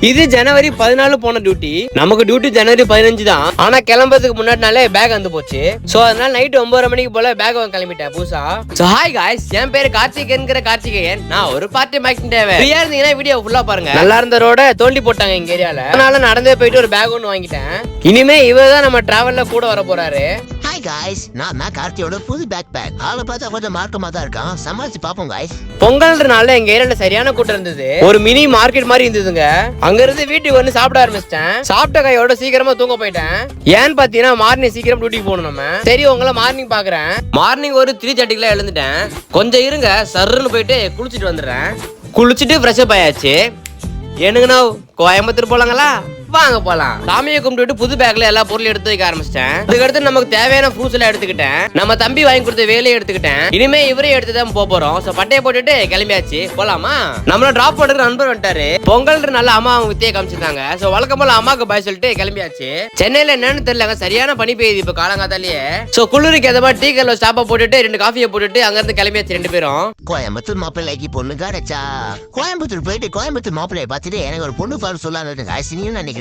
இது ஜனவரி 14 போன டியூட்டி. நமக்கு டியூட்டி ஜனவரி 15 தான். ஆனா கிளம்புறதுக்கு முன்னாடினாலே பேக் வந்து போச்சு. சோ அதனால நைட் 9:30 மணிக்கு போல பேக் வாங்க கிளம்பிட்டேன் புதுசா. சோ ஹாய் காய்ஸ், என் பேரு கார்த்திகேயன். நான் ஒரு பார்ட்டி மேக்கிங் தேவை. ஃப்ரீயா இருந்தீங்கன்னா வீடியோ ஃபுல்லா பாருங்க. நல்லா இருந்த ரோட தோண்டி போட்டாங்க எங்க ஏரியால. அதனால நடந்தே போயிட்டு ஒரு பேக் ஒன்னு வாங்கிட்டேன். இனிமே இவர்தான் நம்ம டிராவல்ல கூட வர போறாரு. ஹாய் காய்ஸ், நான் கார்த்தியோட புது பேக் பேக். ஆளை பார்த்தா கொஞ்சம் மார்க்கமா தான் இருக்கான். சமாளிச்சு பாப்போம் காய்ஸ். பொங்கல்ன்றனால எங்க ஏரியால சரியான கூட்டம் இருந்தது. ஒரு மினி மார்க்கெட் மாதிரி இருந்ததுங்க. அங்க இருந்து வீட்டுக்கு வந்து சாப்பிட ஆரம்பிச்சிட்டேன். சாப்பிட்ட கையோட சீக்கிரமா தூங்க போயிட்டேன். ஏன்னு பாத்தீங்கன்னா மார்னிங் சீக்கிரம் டியூட்டிக்கு போகணும் நம்ம. சரி உங்களை மார்னிங் பாக்குறேன். மார்னிங் ஒரு 3:30 எழுந்துட்டேன். கொஞ்சம் இருங்க, சர்ன்னு போயிட்டு குளிச்சுட்டு வந்துடுறேன். குளிச்சுட்டு ஃப்ரெஷ் அப் ஆயாச்சு. என்னங்கண்ணா கோயம்புத்தூர் போலாங்களா? வாங்க போலாம். சாமியை கும்பிட்டு புது பேக்ல எல்லா பொருளும் எடுத்து வைக்க ஆரம்பிச்சிட்டேன். அதுக்கடுத்து நமக்கு தேவையான ஃப்ரூட்ஸ் எல்லாம் எடுத்துக்கிட்டேன். நம்ம தம்பி வாங்கி கொடுத்த வேலையை எடுத்துக்கிட்டேன். இனிமே இவரே எடுத்துதான் போறோம். சோ பட்டையை போட்டுட்டு கிளம்பியாச்சு. போலாமா? நம்மள டிராப் பண்ற நண்பர் வந்துட்டாரு. பொங்கல் நல்ல அம்மா அவங்க வித்தியை காமிச்சிருந்தாங்க. சோ வழக்கம் போல அம்மாக்கு பாய் சொல்லிட்டு கிளம்பியாச்சு. சென்னையில என்னன்னு தெரியலங்க, சரியான பனி பெய்யுது இப்ப காலங்காத்தாலேயே. சோ குளிருக்கு ஏற்ற மாதிரி டீ கல்ல ஸ்டாப்பா போட்டுட்டு 2 காஃபியை போட்டுட்டு அங்க இருந்து கிளம்பியாச்சு 2 பேரும். கோயம்புத்தூர் மாப்பிள்ளைக்கு பொண்ணு கிடைச்சா. கோயம்புத்தூர் போயிட்டு கோயம்புத்தூர் மாப்பிள்ளைய பார்த்துட்டு எனக்கு ஒரு பொண்ணு பாரு சொல்லலாம்னு நினைக்கிறீங்க.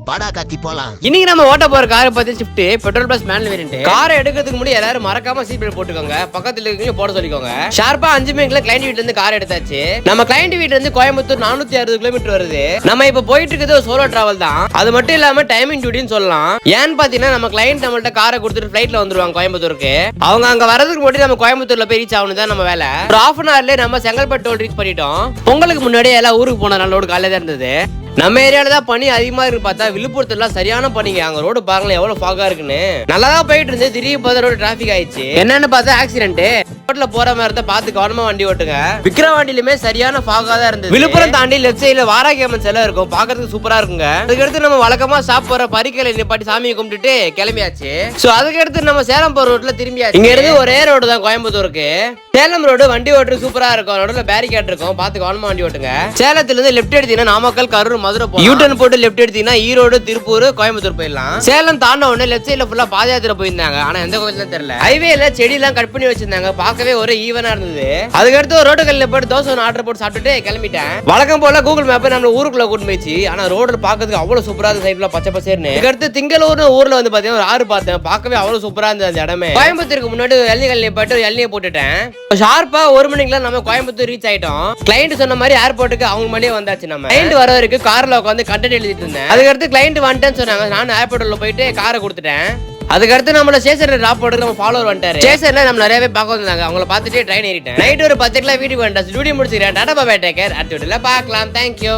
பாடா காத்தி போலாம். இன்னைக்கு நம்ம ஓட்ட போற காரை பத்தி shift petrol plus manual variant. காரை எடுக்கிறதுக்கு முன்னாடி எல்லாரும் மறக்காம சீட் பெல்ட் போட்டுக்கோங்க. பக்கத்துல இருக்கீங்க போட சொல்லிக்கோங்க. ஷார்ப்பா 5 மணிக்குள்ள கிளைண்ட் வீட்ல இருந்து கார் எடுத்தாச்சு. நம்ம கிளைண்ட் வீட்ல இருந்து கோயம்புத்தூர் 460 கிலோமீட்டர் வருது. நம்ம இப்ப போயிட்டு இருக்கிறது ஒரு சோலோ டிராவல் தான். அது மட்டும் இல்லாம டைமிங் டியூட்டின்னு சொல்லலாம். ஏன்னு பாத்தீங்கன்னா நம்ம கிளைண்ட் நம்மள்ட்ட காரை கொடுத்துட்டு ஃபிளைட்ல வந்துருவாங்க கோயம்புத்தூருக்கு. அவங்க அங்க வரதுக்கு முன்னாடி நம்ம கோயம்புத்தூர்ல போய் ரீச் ஆகணும் தான் நம்ம வேலை. ஒரு half an hourல நம்ம செங்கல்பட்டு டோல் ரீச் பண்ணிட்டோம். பொங்கலுக்கு முன்னாடியே எல்லாம் ஊருக்கு போன நல்ல ரோடு காலையில தான் இருந்தது. நம்ம ஏரியால தான் பனி அதிகமா இருக்கு பார்த்தா விழுப்புரத்துல சரியான பனிங்க. அங்க ரோடு பாருங்களேன் எவ்வளவு ஃபாகா இருக்குன்னு. நல்லா தான் போயிட்டு இருந்து திடீர்னு பார்த்தா ரோடு டிராபிக் ஆயிடுச்சு. என்னன்னு பார்த்தா ஆக்சிடென்ட். ரோட்ல போற மாதிரி இருந்தா பார்த்து கவனமா வண்டி ஓட்டுங்க. விக்கிரவாண்டிலுமே சரியான ஃபாகா தான் இருந்தது. விழுப்புரம் தாண்டி லெஃப்ட் சைடுல வாராகியம்மன் சிலை இருக்கும், பாக்குறதுக்கு சூப்பரா இருக்குங்க. அதுக்கடுத்து நம்ம வழக்கமா சாப்பிட போற பரிக்கலை நிப்பாட்டி சாமியை கும்பிட்டுட்டு கிளம்பியாச்சு. சோ அதுக்கடுத்து நம்ம சேலம் போற ரோட்ல திரும்பியாச்சு. இங்க இருந்து ஒரே ரோடு தான் கோயம்புத்தூருக்கு. சேலம் ரோடு வண்டி ஓட்டுறது சூப்பரா இருக்கும். ரோட்ல பேரிகேட் இருக்கும், பார்த்து கவனமா வண்டி ஓட்டுங்க. சேலத்துல இருந்து லெஃப்ட் எடுத்தீங்கன்னா நாமக்கல், கரூர், மதுரை போலாம். யூ-டர்ன் போட்டு லெஃப்ட் எடுத்தீங்கன்னா ஈரோடு, திருப்பூர், கோயம்புத்தூர் போயிடலாம். சேலம் தாண்ட உடனே லெஃப்ட் சைடுல ஃபுல்லா பாதயாத்திரை போயிருந்தாங்க. ஆனா எந்த கோயிலும் தெரியல. ஹைவேல செடி எல்லாம் கட் பண்ணி வச்சிருந்தாங்க, பார்க்கவே ஒரு ஈவனா இருந்தது. அதுக்கடுத்து ஒரு ரோடு கல்ல போட்டு தோசை ஆர்டர் போட்டு சாப்பிட்டுட்டு கிளம்பிட்டேன். வழக்கம் போல கூகுள் மேப் நம்ம ஊருக்குள்ள கூட்டு போயிடுச்சு. ஆனா ரோடு பார்க்கறதுக்கு அவ்வளவு சூப்பரா இருந்த சைடுல பச்சை பசேர்னு. அதுக்கடுத்து திங்களூர்னு ஊர்ல வந்து பாத்தீங்கன்னா ஒரு ஆறு பார்த்தேன், பார்க்கவே அவ்வளவு சூப்பரா இருந்தது அந்த இடமே. கோயம்புத்தூருக்கு முன்னாடி எல்னி கல்ல போட்டு எல்னியை போட்டுட்டேன். ஷார்ப்பா 1 மணிக்கெல்லாம் நம்ம கோயம்புத்தூர் ரீச் ஆயிட்டோம். கிளைண்ட் சொன்ன மாதிரி ஏர்போர்ட்டுக்கு அவங்க முன்னாடியே வந்தாச்சு. நம்ம கிளைண்ட் வர வரைக்கும் கார்ல உட்காந்து கண்டென்ட் எழுதிட்டு இருந்தேன். அதுக்கடுத்து கிளைண்ட் வந்துட்டேன்னு சொன்னாங்க. நான் ஏர்போர்ட்ல போயிட்டு காரை கொடுத்துட்டேன். அதுக்கடுத்து நம்மள ஸ்டேஷன்ல டிராப் போட்டு நம்ம ஃபாலோவர் வந்துட்டாரு. ஸ்டேஷன்ல நம்ம நிறையவே பார்க்க வந்தாங்க. அவங்கள பார்த்துட்டு ட்ரெயின் ஏறிட்டேன். நைட் ஒரு 10 வீட்டுக்கு வந்துட்டேன். டியூட்டி முடிச்சிக்கிறேன். Tata bye bye, take care. அடுத்த வீடியோல பார்க்கலாம். தேங்க்யூ.